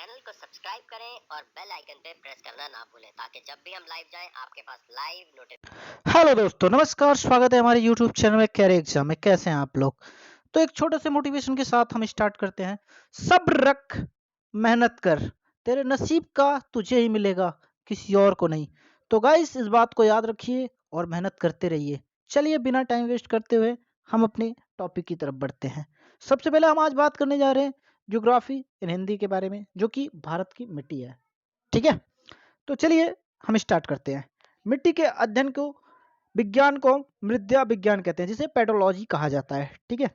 Channel को subscribe करें और बेल आइकन पे प्रेस करना ना भूलें ताकि जब भी हम लाइव जाएं आपके पास लाइव नोटिफिकेशन। हेलो दोस्तों, नमस्कार। स्वागत है हमारे यूट्यूब चैनल में कैरियर एग्जाम में। कैसे हैं आप लोग? तो एक छोटे से मोटिवेशन के साथ हम स्टार्ट करते हैं। सब्र रख, मेहनत कर, तेरे नसीब का तुझे ही मिलेगा, किसी और को नहीं। तो गाइस, इस बात को याद रखिए और मेहनत करते रहिए। चलिए बिना टाइम वेस्ट करते हुए हम अपने टॉपिक की तरफ बढ़ते हैं। सबसे पहले हम आज बात करने जा रहे हैं ज्योग्राफी इन हिंदी के बारे में, जो कि भारत की मिट्टी है। ठीक है, तो चलिए हम स्टार्ट करते हैं। मिट्टी के अध्ययन को विज्ञान को मृदा विज्ञान कहते हैं, जिसे पेडोलॉजी कहा जाता है। ठीक है,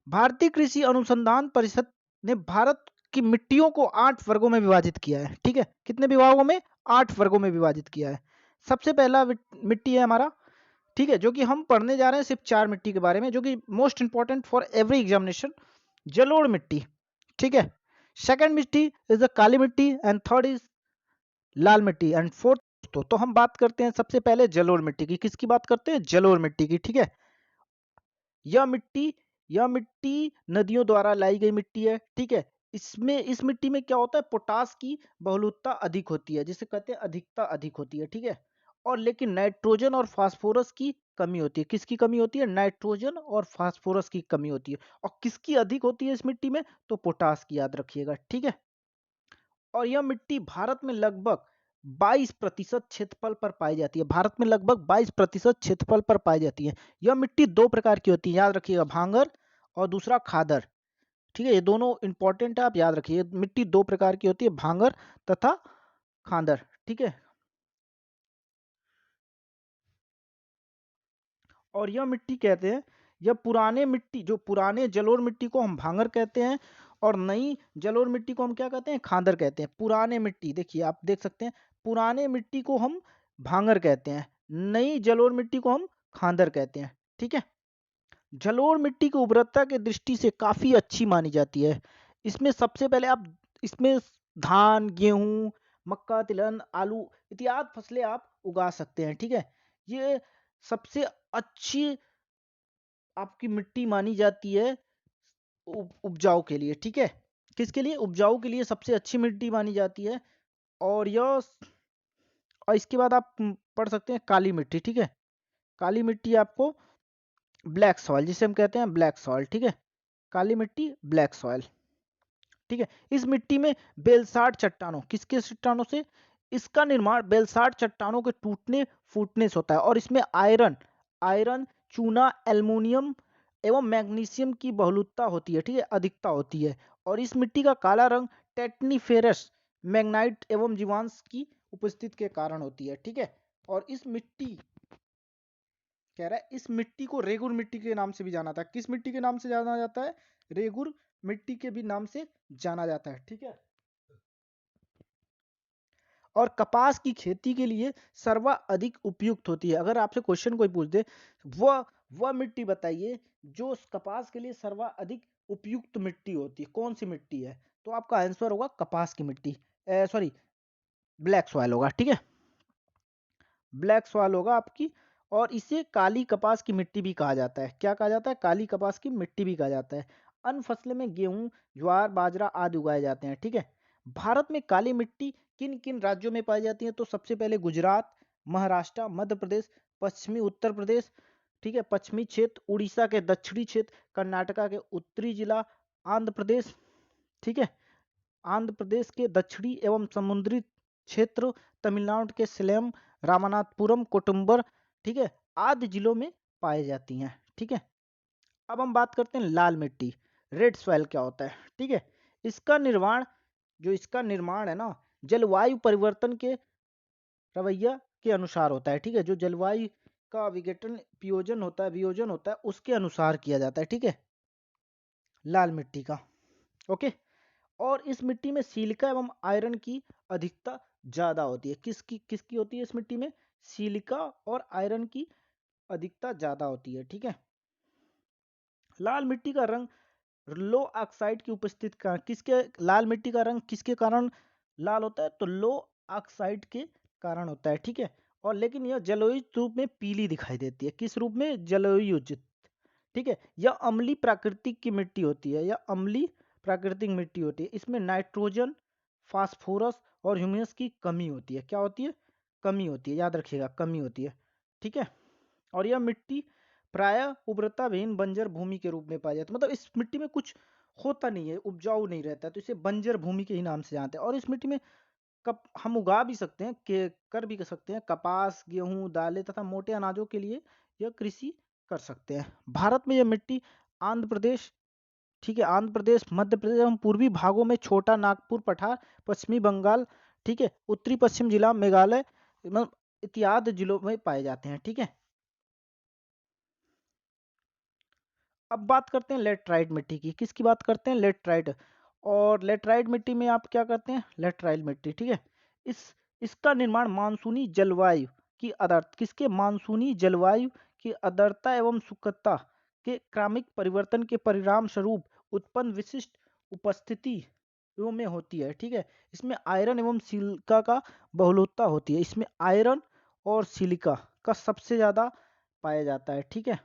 भारतीय कृषि अनुसंधान परिषद ने भारत की मिट्टियों को 8 वर्गों में विभाजित किया है। ठीक है, कितने विभागों में? 8 वर्गों में विभाजित किया है। सबसे पहला मिट्टी है हमारा, ठीक है, जो कि हम पढ़ने जा रहे हैं सिर्फ 4 मिट्टी के बारे में, जो कि most important for every examination. जलोढ़ मिट्टी, ठीक है। सेकंड मिट्टी इज द काली मिट्टी एंड थर्ड इज लाल मिट्टी एंड फोर्थ। तो हम बात करते हैं सबसे पहले जलोढ़ मिट्टी की। किसकी बात करते हैं? जलोढ़ मिट्टी की। ठीक है, यह मिट्टी यह मिट्टी नदियों द्वारा लाई गई मिट्टी है। ठीक है, इस मिट्टी में क्या होता है? पोटास की बहुलकता अधिक होती है, जिसे कहते हैं अधिकता अधिक होती है। ठीक है, और लेकिन नाइट्रोजन और फास्फोरस की कमी होती है। किसकी कमी होती है? नाइट्रोजन और फास्फोरस की कमी होती है। और किसकी अधिक होती है इस मिट्टी में? तो पोटास की, याद रखिएगा। ठीक है, और यह मिट्टी भारत में लगभग 22% क्षेत्रफल पर पाई जाती है। भारत में लगभग 22% क्षेत्रफल पर पाई जाती है। यह मिट्टी 2 प्रकार की होती है, याद रखिएगा, भांगर और दूसरा खादर। ठीक है, ये दोनों इंपॉर्टेंट है, आप याद रखिए। मिट्टी 2 प्रकार की होती है, भांगर तथा खादर। ठीक है, और यह मिट्टी कहते हैं, यह पुराने मिट्टी, जो पुराने जलोढ़ मिट्टी को हम भांगर कहते हैं, और नई जलोढ़ मिट्टी को हम क्या कहते हैं? खादर कहते हैं। पुराने मिट्टी, देखिए आप देख सकते हैं, पुराने मिट्टी को हम भांगर कहते हैं, नई जलोढ़ मिट्टी को हम खादर कहते हैं। ठीक है, जलोढ़ मिट्टी की उर्वरता की दृष्टि से काफी अच्छी मानी जाती है। इसमें सबसे पहले आप इसमें धान, गेहूं, मक्का, तिलहन, आलू इत्यादि फसलें आप उगा सकते हैं। ठीक है, ये सबसे अच्छी आपकी मिट्टी मानी जाती है उपजाऊ के लिए। ठीक है, किसके लिए? उपजाऊ के लिए सबसे अच्छी मिट्टी मानी जाती है। और और इसके बाद आप पढ़ सकते हैं काली मिट्टी। ठीक है, काली मिट्टी आपको ब्लैक सॉइल, जिसे हम कहते हैं ब्लैक सॉइल। ठीक है, काली मिट्टी, ब्लैक सॉइल। ठीक है, इस मिट्टी में बेलसाट चट्टानों, किसके चट्टानों से? इसका निर्माण बेलसाट चट्टानों के टूटने फूटने से होता है। और इसमें आयरन, चूना, एल्युमिनियम एवं मैग्नीशियम की बहुलकता होती है। ठीक है, अधिकता होती है। और इस मिट्टी का काला रंग टेटनीफेरस मैग्नाइट एवं जीवांश की उपस्थिति के कारण होती है। ठीक है, और इस मिट्टी, कह रहा है, इस मिट्टी को रेगुर मिट्टी के नाम से भी जाना था। किस मिट्टी के नाम से जाना जाता है? रेगुर मिट्टी के भी नाम से जाना जाता है। ठीक है, और कपास की खेती के लिए सर्वाधिक उपयुक्त होती है। अगर आपसे क्वेश्चन कोई पूछ दे, वह मिट्टी बताइए जो कपास के लिए सर्वाधिक उपयुक्त मिट्टी होती है, कौन सी मिट्टी है? तो आपका आंसर होगा कपास की मिट्टी, सॉरी, ब्लैक सॉइल होगा। ठीक है, ब्लैक सॉइल होगा आपकी। और इसे काली कपास की मिट्टी भी कहा जाता है। क्या कहा जाता है? काली कपास की मिट्टी भी कहा जाता है। अन्य फसलें में गेहूं, ज्वार, बाजरा आदि उगाए जाते हैं। ठीक है, भारत में काली मिट्टी किन किन राज्यों में पाई जाती है? तो सबसे पहले गुजरात, महाराष्ट्र, मध्य प्रदेश, पश्चिमी उत्तर प्रदेश, ठीक है, पश्चिमी क्षेत्र, उड़ीसा के दक्षिणी क्षेत्र, कर्नाटका के उत्तरी जिला, आंध्र प्रदेश, ठीक है, आंध्र प्रदेश के दक्षिणी एवं समुद्री क्षेत्र, तमिलनाडु के सेलम, रामनाथपुरम, कोटुम्बर, ठीक है, आदि जिलों में पाई जाती हैं। ठीक है, अब हम बात करते हैं लाल मिट्टी, रेड सॉइल क्या होता है? ठीक है, इसका निर्माण इसका निर्माण है ना, जलवायु परिवर्तन के रवैया के अनुसार होता है। ठीक है, जो जलवायु का वियोजन होता है उसके अनुसार किया जाता है। ठीक है, लाल मिट्टी का। ओके, और इस मिट्टी में सिलिका एवं आयरन की अधिकता ज्यादा होती है। किसकी किसकी होती है इस मिट्टी में? सिलिका और आयरन की अधिकता ज्यादा होती है। ठीक है, लाल मिट्टी का रंग लो ऑक्साइड की उपस्थिति का, किसके लाल मिट्टी का रंग किसके कारण लाल होता है? तो लो ऑक्साइड के कारण होता है। ठीक है, और लेकिन यह जलोयु रूप में पीली दिखाई देती है। किस रूप में? जलोयुज। ठीक है, यह अम्लीय प्राकृतिक की मिट्टी होती है, यह अम्लीय प्राकृतिक मिट्टी होती है। इसमें नाइट्रोजन, फास्फोरस और ह्यूमस की कमी होती है। क्या होती है? कमी होती है, याद रखिएगा, कमी होती है। ठीक है। और यह मिट्टी प्रायः उर्वरता विहीन बंजर भूमि के रूप में पाई जाती है। मतलब इस मिट्टी में कुछ होता नहीं है, उपजाऊ नहीं रहता है, तो इसे बंजर भूमि के ही नाम से जानते हैं। और इस मिट्टी में कप हम उगा भी सकते हैं, कर भी सकते हैं, कपास, गेहूं, दालें तथा मोटे अनाजों के लिए यह कृषि कर सकते हैं। भारत में यह मिट्टी आंध्र प्रदेश, ठीक है, आंध्र प्रदेश, मध्य प्रदेश एवं पूर्वी भागों में छोटा नागपुर पठार, पश्चिमी बंगाल, ठीक है, उत्तरी पश्चिम जिला मेघालय मतलब इत्यादि जिलों में पाए जाते हैं। ठीक है। अब बात करते हैं लेटराइट मिट्टी की। किसकी बात करते हैं? लेटराइट। और लेटराइट मिट्टी में आप क्या करते हैं? लेटराइट मिट्टी, ठीक है, इस इसका निर्माण मानसूनी जलवायु की आर्द्रता, किसके? मानसूनी जलवायु की आर्द्रता एवं शुष्कता के क्रमिक परिवर्तन के परिणाम स्वरूप उत्पन्न विशिष्ट उपस्थितियों में होती है। ठीक है। इसमें आयरन एवं सिलिका का बहुलता होती है। इसमें आयरन और सिलिका का सबसे ज्यादा पाया जाता है। ठीक है।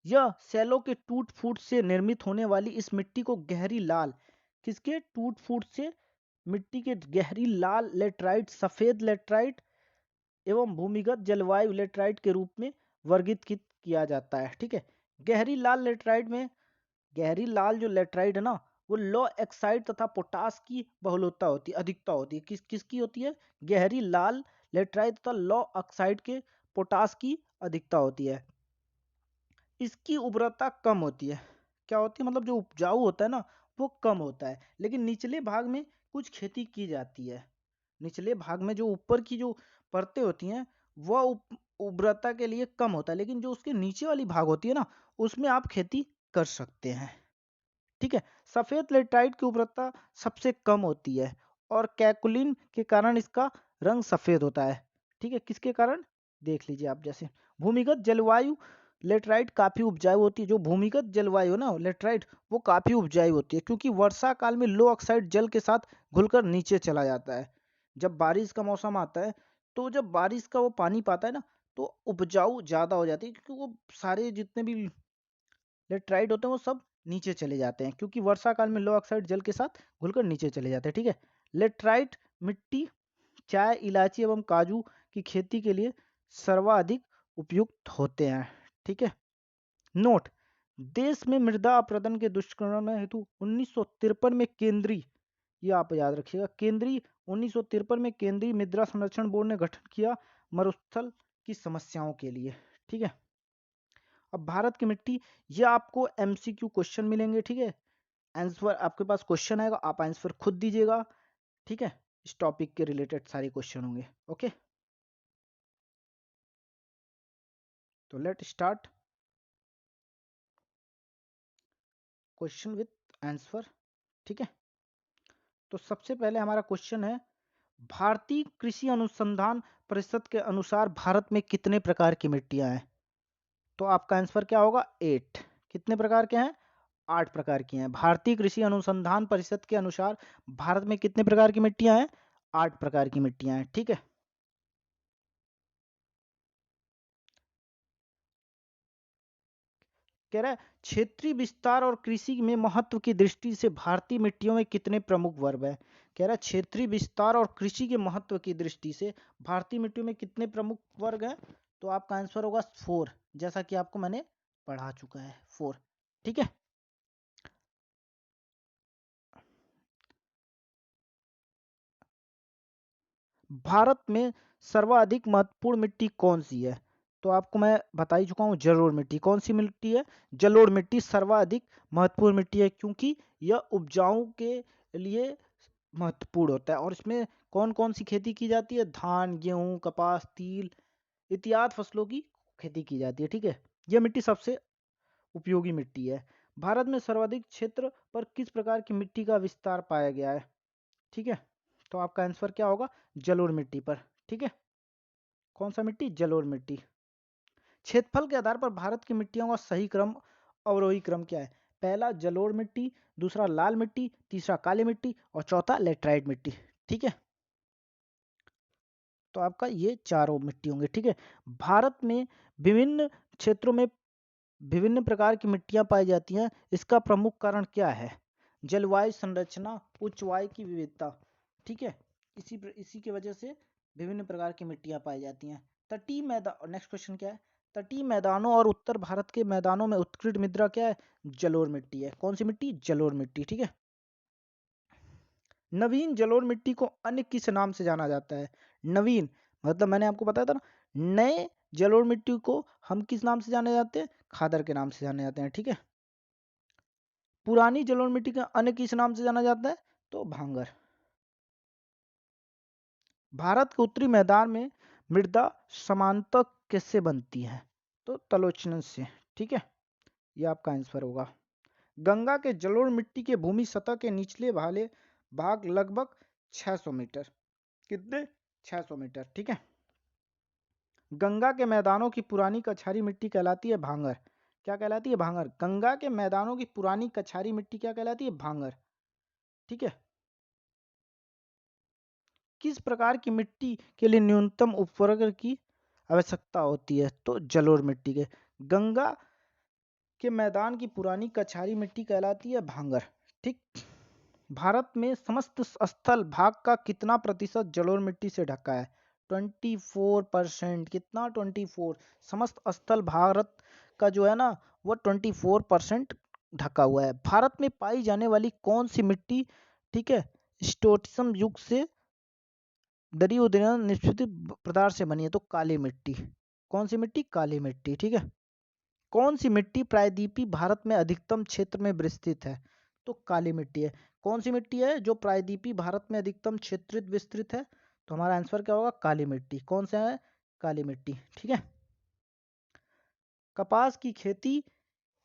यह सेलों के टूट फूट से निर्मित होने वाली इस मिट्टी को गहरी लाल, किसके टूट फूट से? मिट्टी के गहरी लाल लेटराइट, सफेद लेटराइट एवं भूमिगत जलवायु लेटराइट के रूप में वर्गीकृत किया जाता है। ठीक है। गहरी लाल लेटराइट में, गहरी लाल जो लेटराइट है ना, वो लो एक्साइड तथा पोटास की बहुलता होती है, अधिकता होती है। किसकी होती है? गहरी लाल लेटराइट तथा लो ऑक्साइड के पोटास की अधिकता होती है। इसकी उर्वरता कम होती है। क्या होती है? मतलब जो उपजाऊ होता है ना, वो कम होता है। लेकिन निचले भाग में कुछ खेती की जाती है। निचले भाग में जो ऊपर की जो परतें होती हैं, वह उर्वरता के लिए कम होता है, लेकिन जो उसके नीचे वाली भाग होती है ना, उसमें आप खेती कर सकते हैं। ठीक है। सफेद लेटराइट की उर्वरता सबसे कम होती है और कैकुलिन के कारण इसका रंग सफेद होता है। ठीक है। किसके कारण? देख लीजिए आप। जैसे भूमिगत जलवायु लेटराइट काफी उपजाऊ होती है। जो भूमिगत जलवायु ना लेटराइट, वो काफी उपजाऊ होती है, क्योंकि वर्षा काल में लो ऑक्साइड जल के साथ घुलकर नीचे चला जाता है। जब बारिश का मौसम आता है, तो जब बारिश का वो पानी पाता है ना, तो उपजाऊ ज्यादा हो जाती है, क्योंकि वो सारे जितने भी लेटराइट होते हैं वो सब नीचे चले जाते हैं, क्योंकि वर्षा काल में लो ऑक्साइड जल के साथ घुलकर नीचे चले जाते हैं। ठीक है। लेटराइट मिट्टी चाय, इलायची एवं काजू की खेती के लिए सर्वाधिक उपयुक्त होते हैं। ठीक है। नोट: देश में मृदा अपरदन के दुष्कर्म हेतु 1953 में केंद्रीय, ये आप याद रखिएगा, केंद्रीय 1953 में केंद्रीय मृदा संरक्षण बोर्ड ने गठन किया मरुस्थल की समस्याओं के लिए। ठीक है। अब भारत की मिट्टी, ये आपको एमसीक्यू क्वेश्चन मिलेंगे। ठीक है। आंसर आपके पास क्वेश्चन आएगा, आप आंसर खुद दीजिएगा। ठीक है। इस टॉपिक के रिलेटेड सारे क्वेश्चन होंगे। ओके, तो let start question with answer. ठीक है। तो सबसे पहले हमारा क्वेश्चन है, भारतीय कृषि अनुसंधान परिषद के अनुसार भारत में कितने प्रकार की मिट्टियां हैं? तो आपका आंसर क्या होगा? 8। कितने प्रकार के हैं? 8 प्रकार की हैं। भारतीय कृषि अनुसंधान परिषद के अनुसार भारत में कितने प्रकार की मिट्टियां हैं? 8 प्रकार की मिट्टियां हैं। ठीक है। कह रहा है, क्षेत्रीय विस्तार और कृषि में महत्व की दृष्टि से भारतीय मिट्टियों में कितने प्रमुख वर्ग हैं? कह रहा है, क्षेत्रीय विस्तार और कृषि के महत्व की दृष्टि से भारतीय मिट्टियों में कितने प्रमुख वर्ग हैं? तो आपका आंसर होगा 4, जैसा कि आपको मैंने पढ़ा चुका है, 4। ठीक है। भारत में सर्वाधिक महत्वपूर्ण मिट्टी कौन सी है? तो आपको मैं बता ही चुका हूँ, जलोढ़ मिट्टी। कौन सी मिट्टी है? जलोढ़ मिट्टी सर्वाधिक महत्वपूर्ण मिट्टी है, क्योंकि यह उपजाऊ के लिए महत्वपूर्ण होता है। और इसमें कौन कौन सी खेती की जाती है? धान, गेहूं, कपास, तिल इत्यादि फसलों की खेती की जाती है। ठीक है। यह मिट्टी सबसे उपयोगी मिट्टी है। भारत में सर्वाधिक क्षेत्र पर किस प्रकार की मिट्टी का विस्तार पाया गया है? ठीक है। तो आपका आंसर क्या होगा? जलोढ़ मिट्टी पर। ठीक है। कौन सा मिट्टी? जलोढ़ मिट्टी। क्षेत्रफल के आधार पर भारत की मिट्टियों का सही क्रम, अवरोही क्रम क्या है? पहला जलोढ़ मिट्टी, दूसरा लाल मिट्टी, तीसरा काली मिट्टी और चौथा लेटराइट मिट्टी। ठीक है। तो आपका ये चारों मिट्टी होंगे। ठीक है। भारत में विभिन्न क्षेत्रों में विभिन्न प्रकार की मिट्टियां पाई जाती हैं। इसका प्रमुख कारण क्या है? जलवायु संरचना, उच्च वायु की विविधता। ठीक है, इसी की वजह से विभिन्न प्रकार की मिट्टियां पाई जाती हैं। तटीय मैदान, नेक्स्ट क्वेश्चन क्या है, तटीय मैदानों और उत्तर भारत के मैदानों में उत्कृष्ट मृदा क्या है, जलोढ़ मिट्टी है। कौन सी मिट्टी, जलोढ़ मिट्टी। ठीक है, नवीन जलोढ़ मिट्टी को अन्य किस नाम से जाना जाता है, नवीन मतलब मैंने आपको बताया था ना, नए जलोढ़ मिट्टी को हम किस नाम से जाने जाते हैं, खादर के नाम से जाने जाते हैं। ठीक है, पुरानी जलोढ़ मिट्टी का अन्य किस नाम से जाना जाता है, तो भांगर। भारत के उत्तरी मैदान में मृदा समांतर किससे बनती है, तो तलोचन से। ठीक है, ये आपका आंसर होगा। गंगा के जलोढ़ मिट्टी के भूमि सतह के निचले वाले भाग लगभग 600 मीटर, कितने, 600 मीटर। ठीक है, गंगा के मैदानों की पुरानी कछारी मिट्टी कहलाती है भांगर। क्या कहलाती है, भांगर। गंगा के मैदानों की पुरानी कछारी मिट्टी क्या कहलाती है, भांगर। ठीक है, किस प्रकार की मिट्टी के लिए न्यूनतम उर्वरक की आवश्यकता होती है, तो जलोढ़ मिट्टी के। गंगा के मैदान की पुरानी कछारी मिट्टी कहलाती है भांगर। ठीक, भारत में समस्त स्थल भाग का कितना प्रतिशत जलोढ़ मिट्टी से ढका है, 24%। कितना, 24। समस्त स्थल भारत का जो है ना वो 24% ढका हुआ है। भारत में पाई जाने वाली कौन सी मिट्टी, ठीक है, स्टोटिज्म युग से दरियोदयन निश्चित पदार्थ से बनी है, तो काली मिट्टी। कौन सी मिट्टी, काली मिट्टी। ठीक है, कौन सी मिट्टी प्रायद्वीपीय भारत में अधिकतम क्षेत्र में विस्तृत है, तो काली मिट्टी है। कौन सी मिट्टी है जो प्रायद्वीपीय भारत में अधिकतम क्षेत्र विस्तृत है, तो हमारा आंसर क्या होगा, काली मिट्टी। कौन सा है, काली मिट्टी। ठीक है, कपास की खेती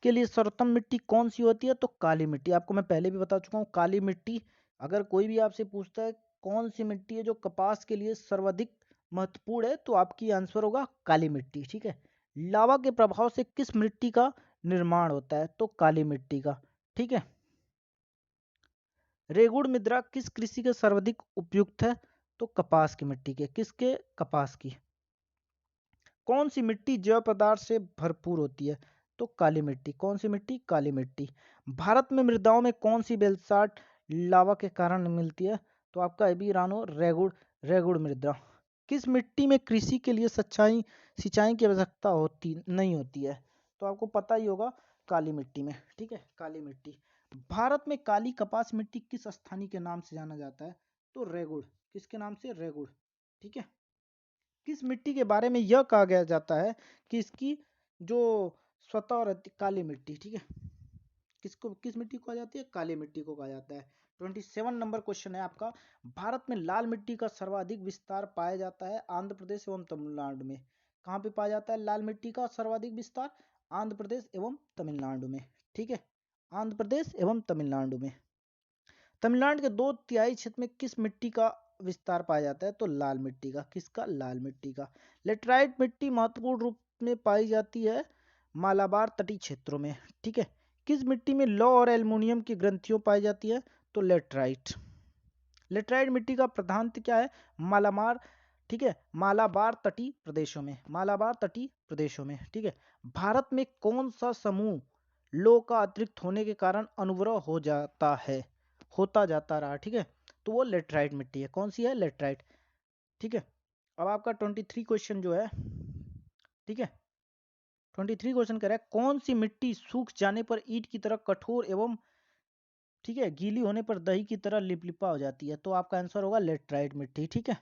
के लिए सर्वोत्तम मिट्टी कौन सी होती है, तो काली मिट्टी। आपको मैं पहले भी बता चुका हूँ, काली मिट्टी। अगर कोई भी आपसे पूछता है कौन सी मिट्टी है जो कपास के लिए सर्वाधिक महत्वपूर्ण है, तो आपकी आंसर होगा काली मिट्टी। ठीक है, लावा के प्रभाव से किस मिट्टी का निर्माण होता है, तो काली मिट्टी का। ठीक है, रेगुड़ मृदा किस कृषि के सर्वाधिक उपयुक्त है, तो कपास की मिट्टी के। किसके, कपास की। कौन सी मिट्टी जैव पदार्थ से भरपूर होती है, तो काली मिट्टी। कौन सी मिट्टी, काली मिट्टी। भारत में मृदाओं में कौन सी बेलसाट लावा के कारण मिलती है, तो आपका अभी रानो रेगुड़, रेगुड़ मृदा। किस मिट्टी में कृषि के लिए सिंचाई की आवश्यकता होती नहीं होती है, तो आपको पता ही होगा, काली मिट्टी में। ठीक है, काली मिट्टी। भारत में काली कपास मिट्टी किस स्थानीय के नाम से जाना जाता है, तो रेगुड़। किसके नाम से, रेगुड़। ठीक है, किस मिट्टी के बारे में यह कहा गया जाता है कि इसकी जो स्वतः रहती, काली मिट्टी। ठीक है, किसको, किस मिट्टी को कहा जाती है, काली मिट्टी को कहा जाता है। 27 नंबर क्वेश्चन है आपका, भारत में लाल मिट्टी का सर्वाधिक विस्तार पाया जाता है आंध्र प्रदेश एवं तमिलनाडु में। कहाँ पे पाया जाता है लाल मिट्टी का सर्वाधिक विस्तार, आंध्र प्रदेश एवं तमिलनाडु में। ठीक है, आंध्र प्रदेश एवं तमिलनाडु में। तमिलनाडु के 2/3 क्षेत्र में किस मिट्टी का विस्तार पाया जाता है, तो लाल मिट्टी का। किसका, लाल मिट्टी का। लेटराइट मिट्टी महत्वपूर्ण रूप में पाई जाती है मालाबार तटीय क्षेत्रों में। ठीक है, किस मिट्टी में लौह और एल्युमिनियम की ग्रंथियों पाई जाती है, तो लेटराइट। लेटराइट मिट्टी का प्रधानतः क्या है, मालाबार। ठीक है, मालाबार तटीय प्रदेशों में, मालाबार तटीय प्रदेशों में। ठीक है, भारत में कौन सा समूह लौह का अतिरिक्त होने के कारण अनुग्रह हो जाता है, होता जाता रहा। ठीक है, तो वो लेटराइट मिट्टी है। कौन सी है, लेटराइट। ठीक है, अब आपका 23 क्वेश्चन जो है, ठीक है, 23 क्वेश्चन कह रहा है कौन सी मिट्टी सूख जाने पर ईंट की तरह कठोर एवं, ठीक है, गीली होने पर दही की तरह लिपलिपा हो जाती है, तो आपका आंसर होगा लेटराइट मिट्टी। ठीक है,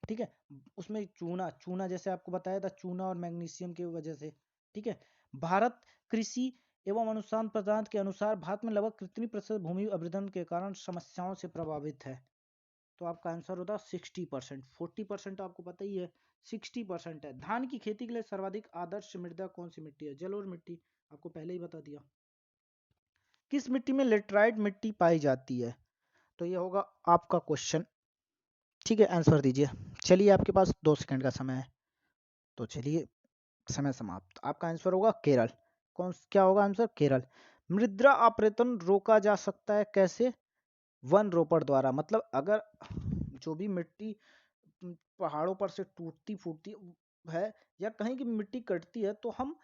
ठीक है, उसमें चूना, चूना जैसे आपको बताया था, चूना और मैग्नीशियम की वजह से। ठीक है, भारत कृषि एवं अनुसंधान प्रदान के अनुसार भारत में लगभग कितनी प्रतिशत भूमि अवरुद्धन के कारण समस्याओं से प्रभावित है, तो आपका आंसर होता 60%। 40% आपको पता ही है, 60% है। धान की खेती के लिए सर्वाधिक आदर्श मृदा कौन सी मिट्टी है, जलोढ़ मिट्टी। आपको पहले ही बता दिया। किस मिट्टी में लेटराइट मिट्टी पाई जाती है, तो ये होगा आपका क्वेश्चन। ठीक है, आंसर दीजिए। चलिए, आपके पास 2 सेकंड का समय है, तो चलिए, समय समाप्त। आपका आंसर होगा केरल। क्या होगा आंसर, केरल। मृदा अपरदन रोका जा सकता है कैसे, वन रोपण द्वारा। मतलब अगर जो भी मिट्टी पहाड़ों पर से टूटती फूटती है या कहीं की मिट्टी कटती है, तो हम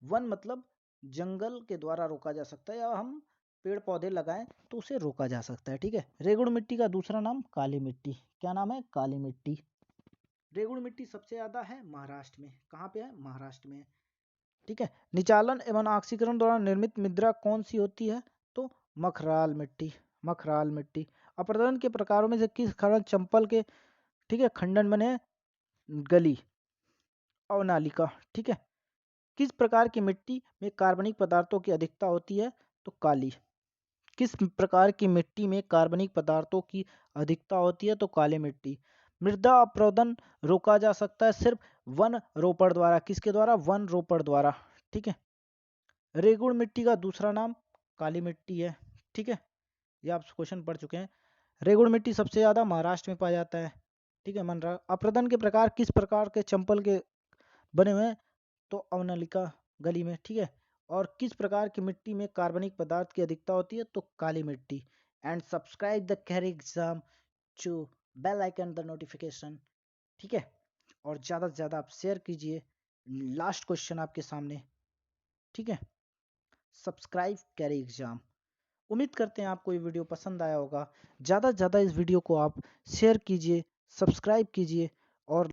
वन मतलब जंगल के द्वारा रोका जा सकता है, या हम पेड़ पौधे लगाएं तो उसे रोका जा सकता है। ठीक है, रेगुड़ मिट्टी का दूसरा नाम काली मिट्टी। क्या नाम है? काली मिट्टी। रेगुड़ मिट्टी सबसे ज्यादा है महाराष्ट्र में। कहाँ पे है? महाराष्ट्र में। ठीक है, निचालन एवं ऑक्सीकरण द्वारा निर्मित मृदा कौन सी होती है? तो मखराल मिट्टी। मखराल मिट्टी। अपरदन के प्रकारों में से किस कारण चंपल के, ठीक है, खंडन बने? गली, अवनालिका। ठीक है, किस प्रकार की मिट्टी में कार्बनिक पदार्थों की अधिकता होती है? तो काली। किस प्रकार की मिट्टी में कार्बनिक पदार्थों की अधिकता होती है? तो काली मिट्टी। मृदा अपरदन रोका जा सकता है सिर्फ वन रोपण द्वारा। किसके द्वारा? वन रोपण द्वारा। ठीक है, रेगुड़ मिट्टी का दूसरा नाम काली मिट्टी है। ठीक है, ये आप क्वेश्चन पढ़ चुके हैं। रेगुड़ मिट्टी सबसे ज्यादा महाराष्ट्र में पाया जाता है। ठीक है, मन रहा। अपरदन के प्रकार किस प्रकार के चंपल के बने हुए हैं? तो अवनलिका, गली में। ठीक है, और किस प्रकार की मिट्टी में कार्बनिक पदार्थ की अधिकता होती है? तो काली मिट्टी। And subscribe the career exam to bell icon the notification. ठीक है, और ज़्यादा से ज़्यादा आप शेयर कीजिए। लास्ट क्वेश्चन आपके सामने। ठीक है, सब्सक्राइब कैरियर एग्जाम। उम्मीद करते हैं आपको ये वीडियो पसंद आया होगा। ज़्यादा से ज़्यादा इस वीडियो को आप शेयर कीजिए, सब्सक्राइब कीजिए और